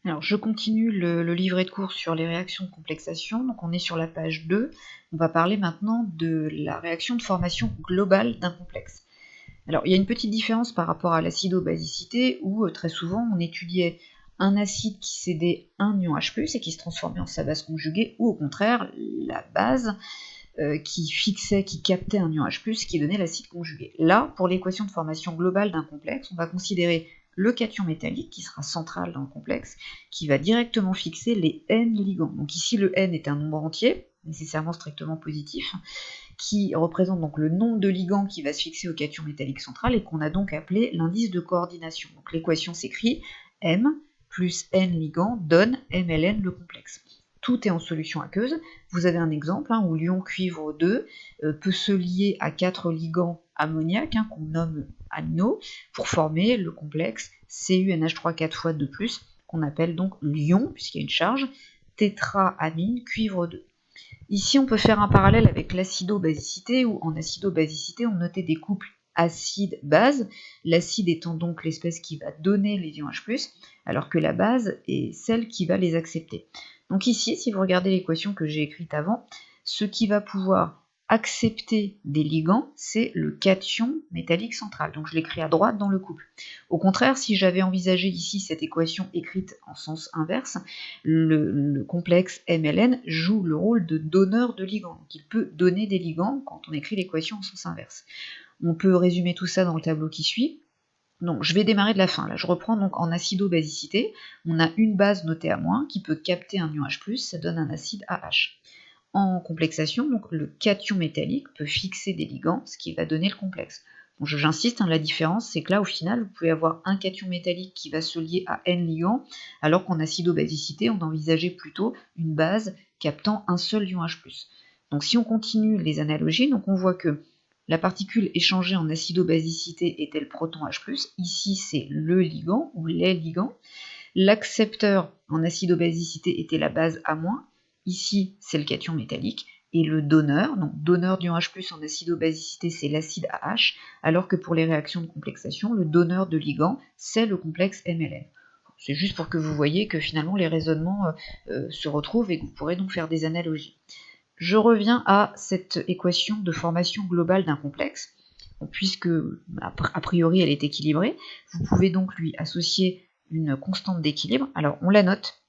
Alors, je continue le livret de cours sur les réactions de complexation. Donc, on est sur la page 2. On va parler maintenant de la réaction de formation globale d'un complexe. Alors, il y a une petite différence par rapport à l'acido-basicité où très souvent on étudiait un acide qui cédait un ion H+, et qui se transformait en sa base conjuguée, ou au contraire, la base qui captait un ion H+, qui donnait l'acide conjugué. Là, pour l'équation de formation globale d'un complexe, on va considérer le cation métallique, qui sera central dans le complexe, qui va directement fixer les N ligands. Donc ici, le N est un nombre entier, nécessairement strictement positif, qui représente donc le nombre de ligands qui va se fixer au cation métallique central, et qu'on a donc appelé l'indice de coordination. Donc l'équation s'écrit M plus N ligands donne MLN le complexe. Tout est en solution aqueuse. Vous avez un exemple où l'ion cuivre 2 peut se lier à 4 ligands ammoniaques qu'on nomme amino pour former le complexe CuNH3 4 fois 2+, qu'on appelle donc l'ion, puisqu'il y a une charge, tétraamine cuivre 2. Ici, on peut faire un parallèle avec l'acido-basicité, où en acido-basicité, on notait des couples acide-base, l'acide étant donc l'espèce qui va donner les ions H+, alors que la base est celle qui va les accepter. Donc ici, si vous regardez l'équation que j'ai écrite avant, ce qui va pouvoir accepter des ligands, c'est le cation métallique central. Donc je l'écris à droite dans le couple. Au contraire, si j'avais envisagé ici cette équation écrite en sens inverse, le complexe MLN joue le rôle de donneur de ligands. Donc il peut donner des ligands quand on écrit l'équation en sens inverse. On peut résumer tout ça dans le tableau qui suit. Donc je vais démarrer de la fin. Là, je reprends donc en acido-basicité. On a une base notée à moins qui peut capter un ion H+, ça donne un acide AH. En complexation, donc le cation métallique peut fixer des ligands, ce qui va donner le complexe. Bon, j'insiste, la différence, c'est que là, au final, vous pouvez avoir un cation métallique qui va se lier à N ligands, alors qu'en acido-basicité, on envisageait plutôt une base captant un seul ion H+. Donc si on continue les analogies, donc on voit que la particule échangée en acido-basicité était le proton H+, ici c'est le ligand ou les ligands. L'accepteur en acido-basicité était la base A-, ici c'est le cation métallique, et le donneur, donc donneur d'ion H+, en acido-basicité, c'est l'acide AH, alors que pour les réactions de complexation, le donneur de ligand, c'est le complexe MLN. C'est juste pour que vous voyez que finalement les raisonnements se retrouvent et que vous pourrez donc faire des analogies. Je reviens à cette équation de formation globale d'un complexe. Puisque a priori elle est équilibrée, vous pouvez donc lui associer une constante d'équilibre. Alors on la note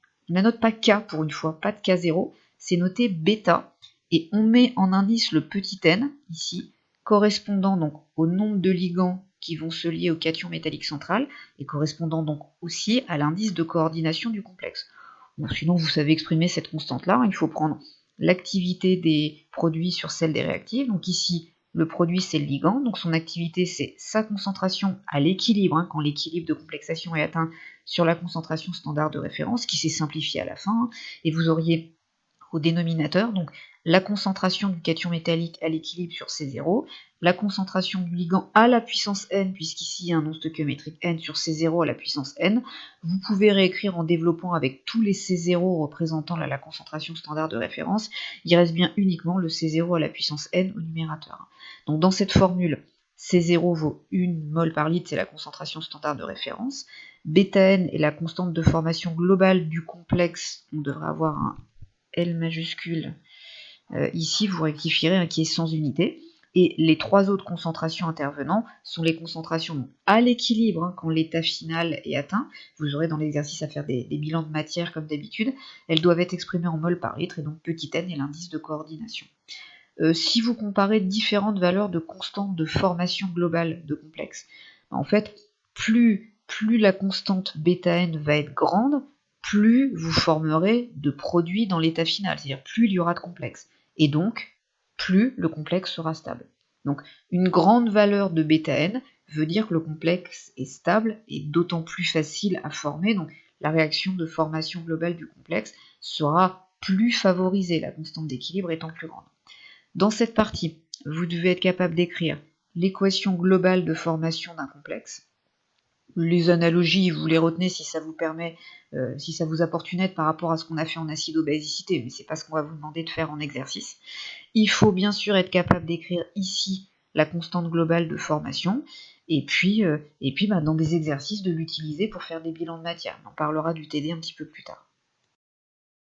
pas K pour une fois, pas de K0, c'est noté bêta, et on met en indice le petit n, ici, correspondant donc au nombre de ligands qui vont se lier au cation métallique central, et correspondant donc aussi à l'indice de coordination du complexe. Bon, sinon vous savez exprimer cette constante-là, il faut prendre l'activité des produits sur celle des réactifs, donc ici le produit c'est le ligand, donc son activité c'est sa concentration à l'équilibre, quand l'équilibre de complexation est atteint sur la concentration standard de référence, qui s'est simplifiée à la fin, et vous auriez au dénominateur, donc la concentration du cation métallique à l'équilibre sur C0, la concentration du ligand à la puissance n, puisqu'ici il y a un nom stoichiométrique n sur C0 à la puissance n. Vous pouvez réécrire en développant avec tous les C0 représentant la concentration standard de référence. Il reste bien uniquement le C0 à la puissance n au numérateur. Donc dans cette formule, C0 vaut 1 mol par litre, c'est la concentration standard de référence. Bêta-n est la constante de formation globale du complexe, on devrait avoir un L majuscule. Ici, vous rectifierez qui est sans unité. Et les trois autres concentrations intervenant sont les concentrations à l'équilibre, quand l'état final est atteint. Vous aurez dans l'exercice à faire des bilans de matière comme d'habitude. Elles doivent être exprimées en mol par litre, et donc petit n est l'indice de coordination. Si vous comparez différentes valeurs de constante de formation globale de complexe, en fait, plus la constante βn va être grande, plus vous formerez de produits dans l'état final, c'est-à-dire plus il y aura de complexes, et donc plus le complexe sera stable. Donc une grande valeur de βn veut dire que le complexe est stable et d'autant plus facile à former, donc la réaction de formation globale du complexe sera plus favorisée, la constante d'équilibre étant plus grande. Dans cette partie, vous devez être capable d'écrire l'équation globale de formation d'un complexe. Les analogies, vous les retenez si ça vous permet, si ça vous apporte une aide par rapport à ce qu'on a fait en acido-basicité, mais c'est pas ce qu'on va vous demander de faire en exercice. Il faut bien sûr être capable d'écrire ici la constante globale de formation, et puis dans des exercices de l'utiliser pour faire des bilans de matière. On en parlera du TD un petit peu plus tard.